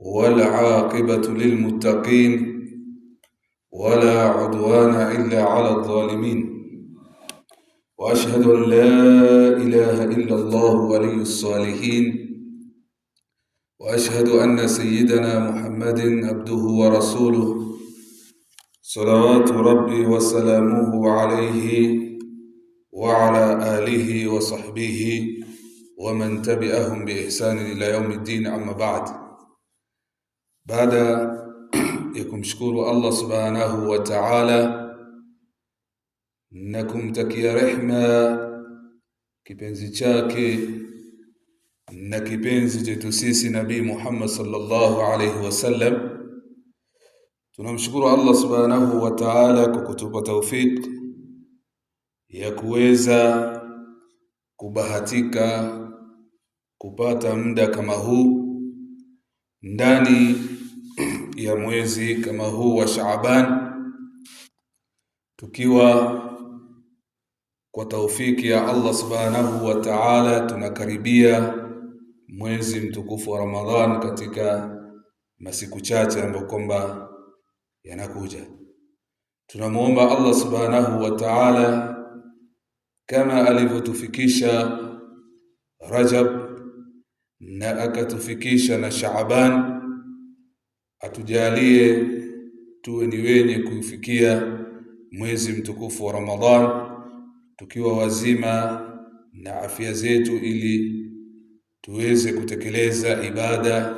والعاقبة للمتقين ولا عدوان إلا على الظالمين وأشهد أن لا إله إلا الله ولي الصالحين وأشهد أن سيدنا محمد عبده ورسوله صلوات ربي وسلامه عليه وعلى آله وصحبه ومن تبعهم بإحسان إلى يوم الدين. أما بعد، baada ya kumshukuru Allah subhanahu wa ta'ala na kumtakia rehma kipenzi chake na kipenzi chetu sisi Nabii Muhammad sallallahu alayhi wasallam, tunamshukuru Allah subhanahu wa ta'ala kwa kutupa taufik ya kuweza kubahatika kupata muda kama huu ndani ya mwezi kama huu wa Shaaban, tukiwa kwa taufiki ya Allah subhanahu wa ta'ala tunakaribia mwezi mtukufu wa Ramadhan katika masiku chache ambayo kwamba yanakuja. Tunamuomba Allah subhanahu wa ta'ala kama alivyotufikisha Rajab na akatufikisha na Shaaban, atujalie tuwe ni wenye kufikia mwezi mtukufu wa Ramadhan tukiwa wazima na afya zetu, ili tuweze kutekeleza ibada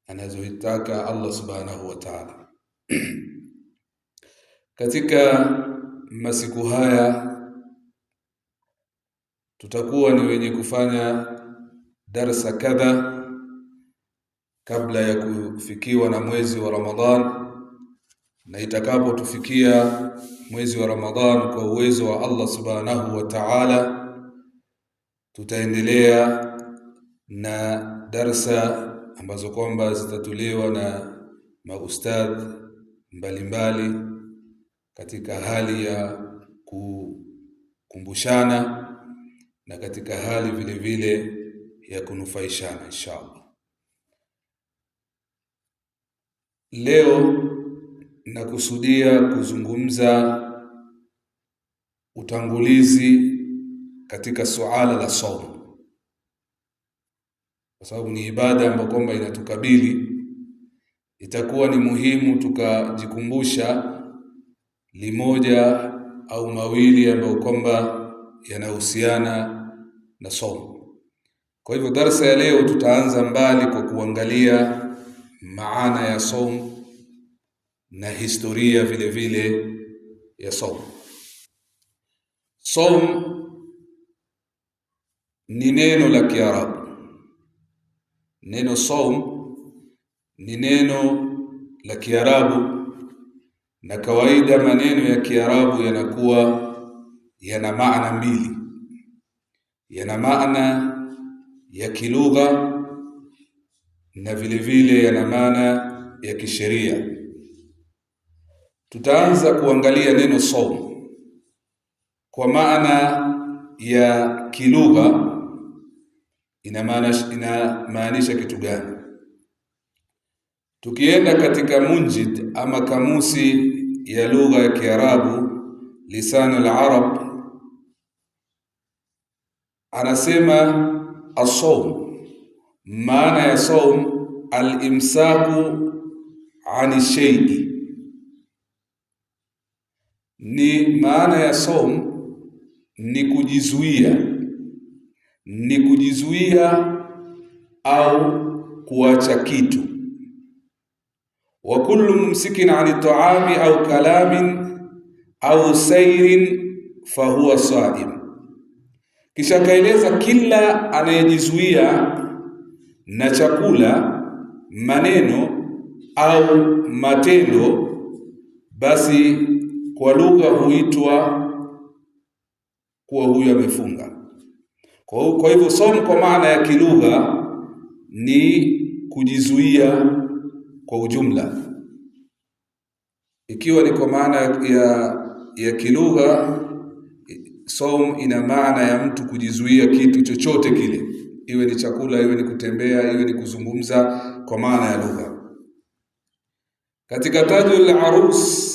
anazoitaka Allah subhanahu wa ta'ala. Katika masiku haya tutakuwa ni wenye kufanya darsa kadha kabla ya kufikiwa na mwezi wa Ramadhan, na itakapotufikia mwezi wa Ramadhan kwa uwezo wa Allah subhanahu wa ta'ala tutaendelea na darsa ambazo kwamba zitatolewa na maustadh mbalimbali katika hali ya kukumbushana na katika hali vile vile ya kunufaishana inshallah. Leo nakusudia kuzungumza utangulizi katika suala la saumu, kwa sababu ni ibada ambayo kwamba inatukabili. Itakuwa ni muhimu tukajikumbusha limoja au mawili ambayo kwamba yanahusiana na saumu. Kwa hivyo darasa ya leo tutaanza mbali kwa kuangalia maana ya saumu na historia vile vile ya saumu. Saumu ni neno la Kiarabu. Neno saumu ni neno la Kiarabu, na kawaida maneno ya Kiarabu yanakuwa yana maana mbili. Yana maana ya kilugha na vile vile yana maana ya kisheria. Tutaanza kuangalia neno saumu kwa maana ya kilugha, inamaanisha kitu gani. Tukienda katika munjid ama kamusi ya lugha ya Kiarabu, lisan al-arab, anasema as-sawm, maana ya saum al-imsaku ani shay'i. Ni maana ya saum ni kujizuia au kuacha kitu. Wa kullu mumsikin ani ta'ami au kalamin au sayrin fahuwa saim. Kisha kaeleza kila anayejizuia na chakula, maneno au matendo, basi kwa lugha huitwa kuwa huyo amefunga. Kwa hivyo saumu kwa maana ya kilugha ni kujizuia kwa ujumla. Ikiwa ni kwa maana ya kilugha, saum ina maana ya mtu kujizuia kitu chochote kile, iwe ni chakula, iwe ni kutembea, iwe ni kuzungumza, kwa maana ya lugha. Katika Tajul Arus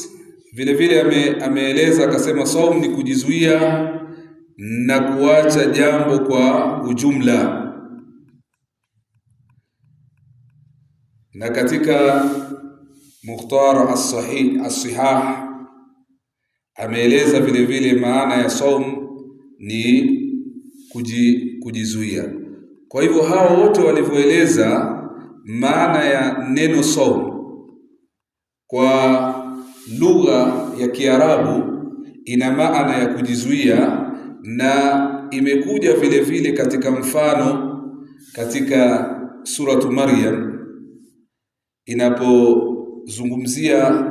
vile vile ameeleza akasema, saum ni kujizuia na kuacha jambo kwa ujumla. Na katika Mukhtar as-Sihah ameeleza vile vile maana ya saum ni kujizuia. Kwa hivyo hao wote walivyoeleza maana ya neno saum kwa lugha ya Kiarabu ina maana ya kujizuia, na imekuja vile vile katika mfano katika suratu Maryam inapozungumzia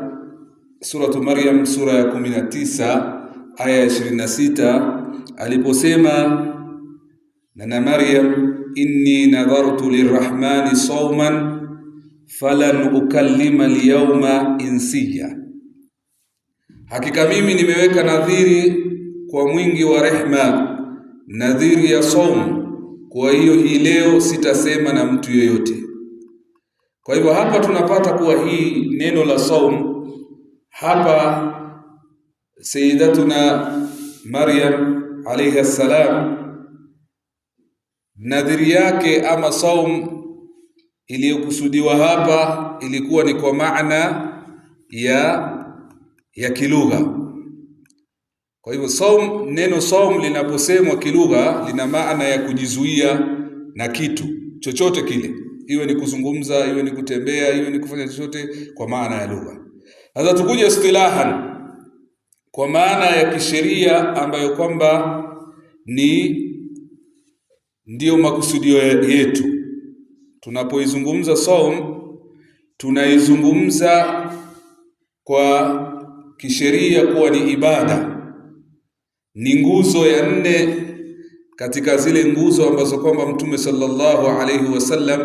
suratu Maryam sura ya 19 aya ya 26 aliposema na Maryam, inni nadhartu lirrahmani sawman falan ukallima alyawma insiya, hakika mimi nimeweka nadhiri kwa mwingi wa rehma, nadhiri ya saum, kwa hiyo hii leo sitasema na mtu yoyote. Kwa hivyo hapa tunapata kuwa hii neno la saum hapa Sayyidatuna Maryam alayha salam, nadhiri yake ama saum iliyokusudiwa hapa ilikuwa ni kwa maana ya kilugha. Kwa hivyo saum, neno saum linaposemwa kilugha lina maana ya kujizuia na kitu chochote kile, iwe ni kuzungumza, iwe ni kutembea, iwe ni kufanya chochote kwa maana ya lugha. Sasa tukuje istilahan kwa maana ya kisheria ambayo kwamba ndio makusudio yetu. Tunapoizungumza saum tunaizungumza kwa kisheria kuwa ni ibada, ni nguzo ya 4 katika zile nguzo ambazo kwamba Mtume sallallahu alayhi wasallam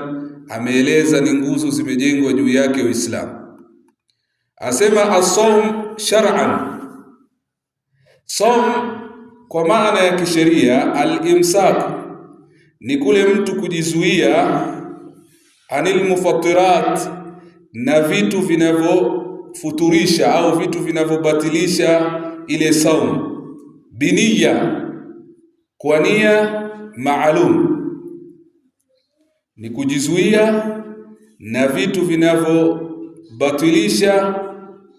ameeleza ni nguzo zimejengwa juu yake Uislamu. Asema as-saum shar'an, saum kwa maana ya kisheria, al-imsak ni kule mtu kujizuia anil mufattirat, na vitu vinavyofuturisha au vitu vinavyobatilisha ile saum, biniya, kwa nia maalum, ni kujizuia na vitu vinavyobatilisha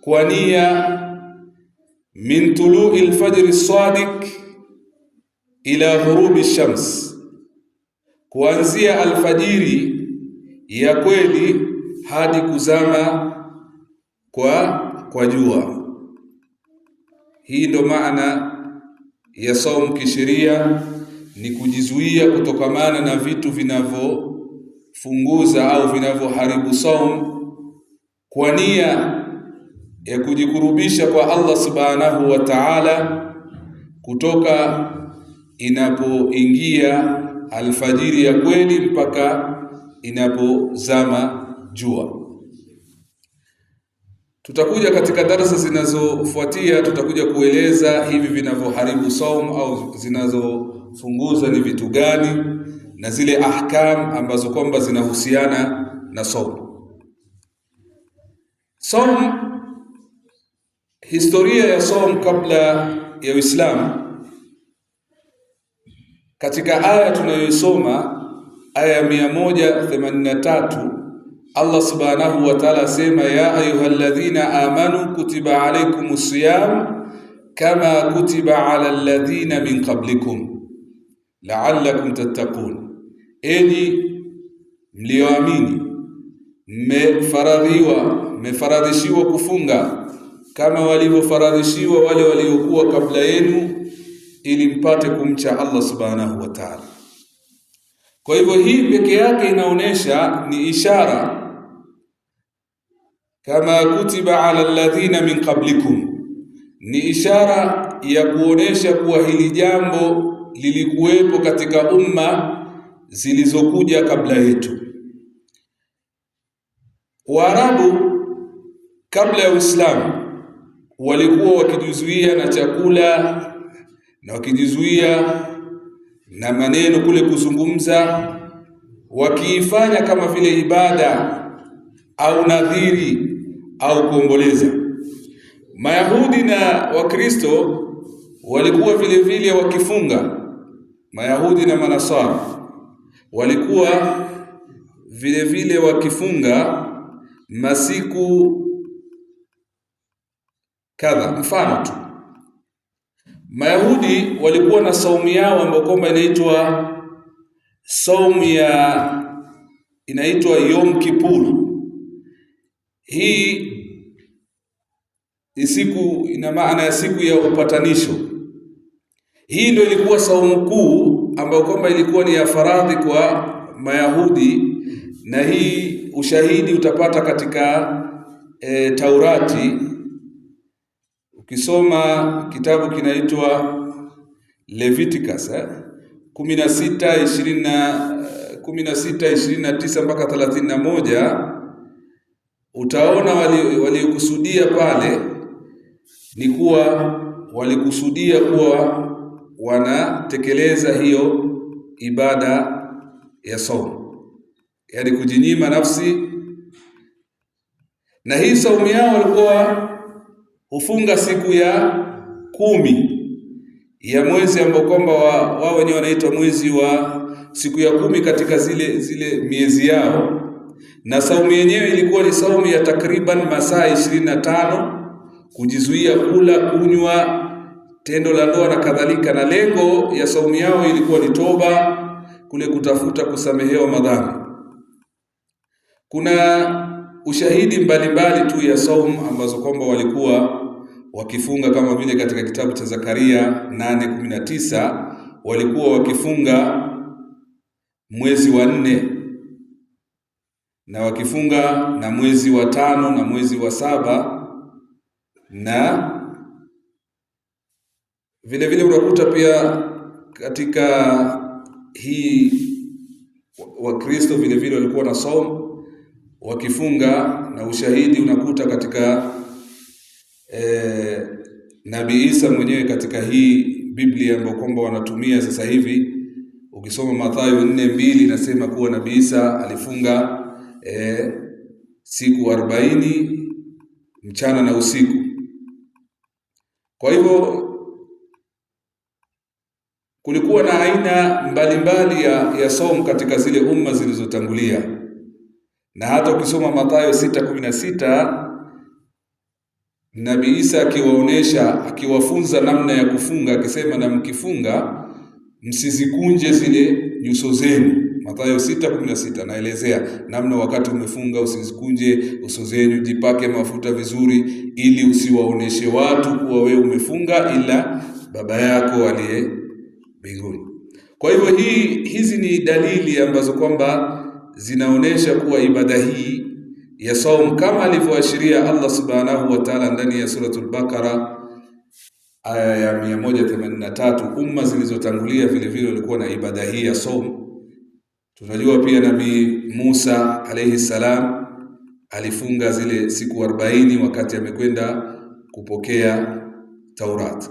kwa nia min tulu'il fajr as-sadiq ila ghurubi shams, kuanzia alfajiri ya kweli hadi kuzama kwa jua. Hii ndo maana ya saum kisheria, ni kujizuia kutokamana na vitu vinavyofunguza au vinavyoharibu saum kwa nia ya kujikurubisha kwa Allah subhanahu wa ta'ala kutoka inapoingia alfajiri ya kweli mpaka inapozama jua. Tutakuja katika darasa zinazofuatia, tutakuja kueleza hivi vinavyoharibu saum au zinazofunguza ni vitu gani, na zile ahkam ambazo kwamba zinahusiana na saum. Saum, historia ya saum kabla ya Uislamu. Katika aya tunayoisoma, aya 183, Allah subhanahu wa ta'ala asema, ya ayyuhalladhina amanu kutiba alaykumus siyam kama kutiba ala alladhina min qablikum la'allakum tattaqun, enyi mlioamini mmefaradhishiwa kufunga kama walivyofaradhishiwa wale waliokuwa kabla yenu, ili mpate kumcha Allah subhanahu wa ta'ala. Kwa hivyo hii peke yake inaonesha ni ishara, kama kutiba ala alladhina min qablikum, ni ishara ya kuonesha kuwa hili jambo lilikuwepo katika umma zilizokuja kabla yetu. Waarabu kabla ya Uislamu walikuwa wakijizuia na chakula na wakijizuia na maneno kule kuzungumza, wakiifanya kama vile ibada au nadhiri au kuomboleza. Mayahudi na Wakristo walikuwa vile vile wakifunga. Mayahudi na Manasara walikuwa vile vile wakifunga masiku kadha. Mfano tu, Mayahudi walikuwa na saumu yao ambayo kwamba inaitwa saumu inaitwa Yom Kippur. Hii ni siku, ina maana ya siku ya upatanisho. Hii ndio ilikuwa saumu kuu ambayo kwamba ilikuwa ni ya faradhi kwa Mayahudi, na hii ushahidi utapata katika Taurati. Ukisoma kitabu kinaitwa Leviticus 16:29 mpaka 31, utaona waliokusudia pale ni kuwa walikusudia kuwa wanatekeleza hiyo ibada ya saumu, yani kujinyima nafsi. Na hii saumu yao walikuwa hufunga siku ya 10 ya mwezi ambao kwamba wao wenyewe wanaitwa mwezi wa siku ya 10 katika zile miezi yao. Na saumu yenyewe ilikuwa ni saumu ya takriban masaa 25, kujizuia kula, kunywa, tendo la ndoa na kadhalika. Na lengo ya saumu yao ilikuwa ni toba, kule kutafuta kusamehewa madhambi. Kuna ushahidi mbalimbali tu ya saumu ambazo kwamba walikuwa wakifunga, kama vile katika kitabu cha Zakaria 8:19 walikuwa wakifunga mwezi wa 4, na wakifunga na mwezi wa 5 na mwezi wa 7, na vile vile unakuta pia katika hii Wakristo vile vile walikuwa na saumu wakifunga, na ushahidi unakuta katika Nabii Isa mwenyewe katika hii Biblia ambayo kwamba wanatumia sasa hivi. Ukisoma Mathayo 4:2 inasema kuwa Nabii Isa alifunga siku 40 mchana na usiku. Kwa hivyo kulikuwa na aina mbalimbali ya saumu katika zile umma zilizotangulia. Na hata ukisoma Mathayo 6:16 Nabii Isa akiwafunza namna ya kufunga, akisema, na mkifunga msizikunje zile nyuso zenu. Mathayo 6:16 naelezea namna wakati umefunga usizikunje uso zenu, jipake mafuta vizuri ili usiwaoneshe watu kuwa wewe umefunga ila baba yako aliye mbinguni. Kwa hivyo hizi ni dalili ambazo kwamba zinaonesha kuwa ibada hii ya saum kama alivyoashiria Allah subhanahu wa ta'ala ndani ya suratul Baqara aya ya 183, umma zilizotangulia vile vile walikuwa na ibada hii ya saum. Tunajua pia Nabii Musa alayhi salam alifunga zile siku 40 wakati amekwenda kupokea Taurat.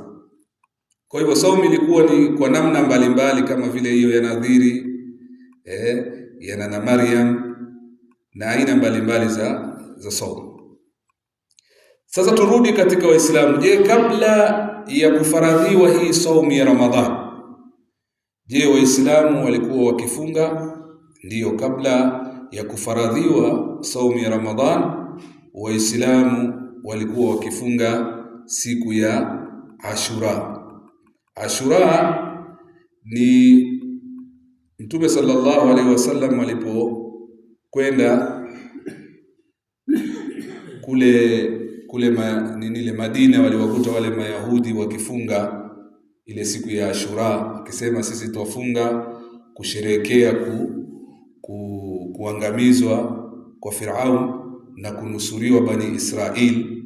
Kwa hivyo saum ilikuwa ni kwa namna mbalimbali kama vile hiyo ya nadhiri, ya Nana Maryam na aina mbalimbali za saum. Sasa turudi katika Waislamu. Je, kabla ya kufaradhiwa hii saumu ya Ramadhan, je, Waislamu walikuwa wakifunga? Ndiyo, kabla ya kufaradhiwa saumu ya Ramadhan, Waislamu walikuwa wakifunga siku ya Ashura. Ashura ni Mtume sallallahu alaihi wasallam alipokwenda kule Madina, waliwakuta wale Mayahudi wakifunga ile siku ya Ashura, akisema sisi tuwafunga kusherehekea kuangamizwa kwa Firaun na kunusuriwa Bani Israeli.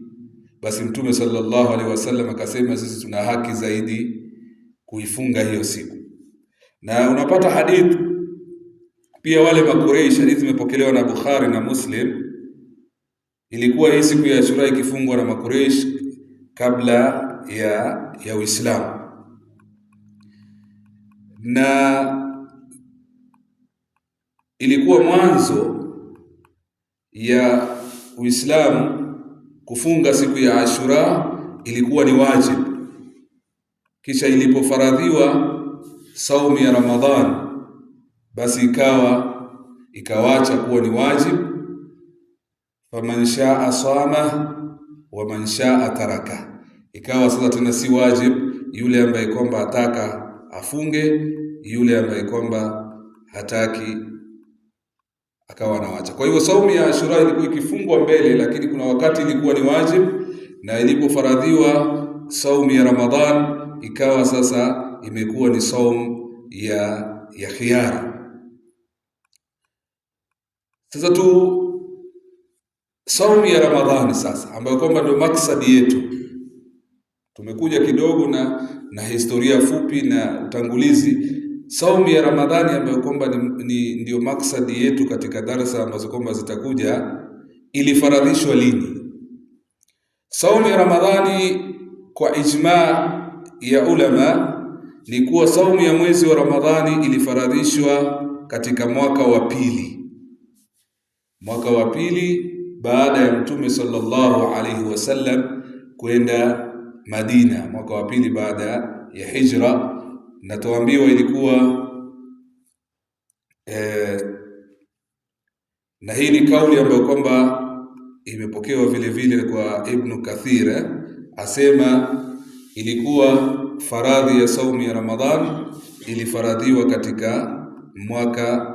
Basi Mtume sallallahu alaihi wasallam akasema sisi tuna haki zaidi kuifunga hiyo siku. Na unapata hadith pia wale Makureish, hadithi imepokelewa na Bukhari na Muslim, ilikuwa hii siku ya Ashura ikifungwa na Makureish kabla ya Uislamu. Na ilikuwa mwanzo ya Uislamu kufunga siku ya Ashura ilikuwa ni wajibu. Kisha ilipofaradhiwa saumu ya Ramadhan, basi ikawacha kuwa ni wajibu. Faman shaa sama wa man shaa taraka, ikawa sasa tena si wajibu. Yule ambaye kwamba ataka afunge, yule ambaye kwamba hataki akawa anawacha. Kwa hivyo saumu ya Ashura ilikuwa ikifungwa mbele, lakini kuna wakati ilikuwa ni wajibu, na ilipofaradhiwa saumu ya Ramadhan ikawa sasa imekuwa ni saumu ya khiyari. Sasa saumu ya Ramadhani sasa, ambayo kwamba ndio maksadi yetu. Tumekuja kidogo na historia fupi na utangulizi. Saumu ya Ramadhani ambayo kwamba ndio maksadi yetu katika darasa ambazo kwamba zitakuja, ilifaradhishwa lini? Saumu ya Ramadhani kwa ijma ya ulama ni kuwa saumu ya mwezi wa Ramadhani ilifaradhishwa katika mwaka wa pili baada ya Mtume sallallahu alaihi wasallam kwenda Madina, mwaka wa pili baada ya hijra. Na tuambiwa ilikuwa na hii ni kauli ambayo kwamba imepokewa vile vile kwa Ibn Kathir, asema ilikuwa faradhi ya saumu ya Ramadhan ilifaradhiwa katika mwaka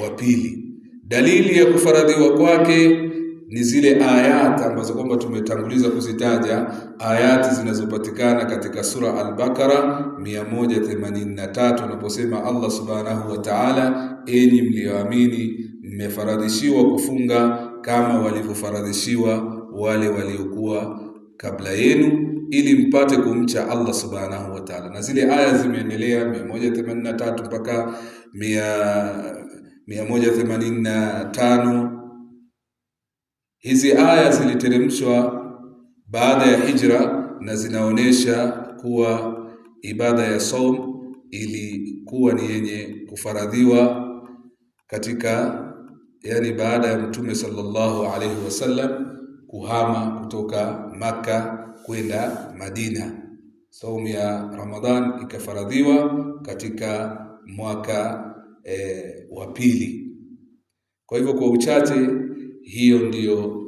wa pili. Dalili ya kufaradhiwa kwake ni zile ayat ambazo kwamba tumetanguliza kuzitaja, ayati zinazopatikana katika sura Al-Baqara 183, unaposema Allah subhanahu wa ta'ala, enyi mlioamini mmefaradhishiwa kufunga kama walivyofaradhishiwa wale waliokuwa kabla yenu, ili mpate kumcha Allah subhanahu wa ta'ala. Na zile aya zimeendelea 183 mpaka 185. Hizi aya ziliteremshwa baada ya hijra na zinaonesha kuwa ibada ya saum ilikuwa ni yenye kufaradhiwa katika, yani baada ya Mtume sallallahu alaihi wasallam kuhama kutoka Makka kwenda Madina. Saumu ya Ramadhan ikafaradhiwa katika mwaka wa pili. Kwa hivyo kwa uchache, hiyo ndiyo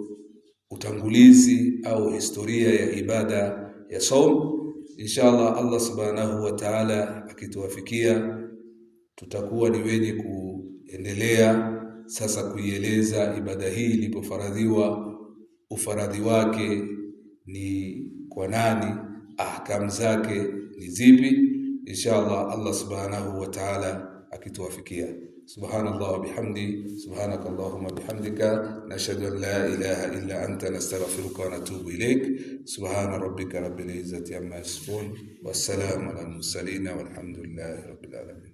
utangulizi au historia ya ibada ya saum. Inshallah Allah subhanahu wa ta'ala akituwafikia, tutakuwa ni wenye kuendelea sasa kuieleza ibada hii ilipofaradhiwa, ufaradhi wake ni kwa nani, ahkam zake ni zipi. Inshallah Allah subhanahu wa ta'ala akituwafikia. Subhanallah wa bihamdi, subhanakallahumma bihamdika, nashhadu an la ilaha illa anta, nastaghfiruka wa natubu ilayk. Subhana rabbika rabbil izzati amma yasifun, wassalamu ala mursalin, walhamdulillahi rabbil alamin.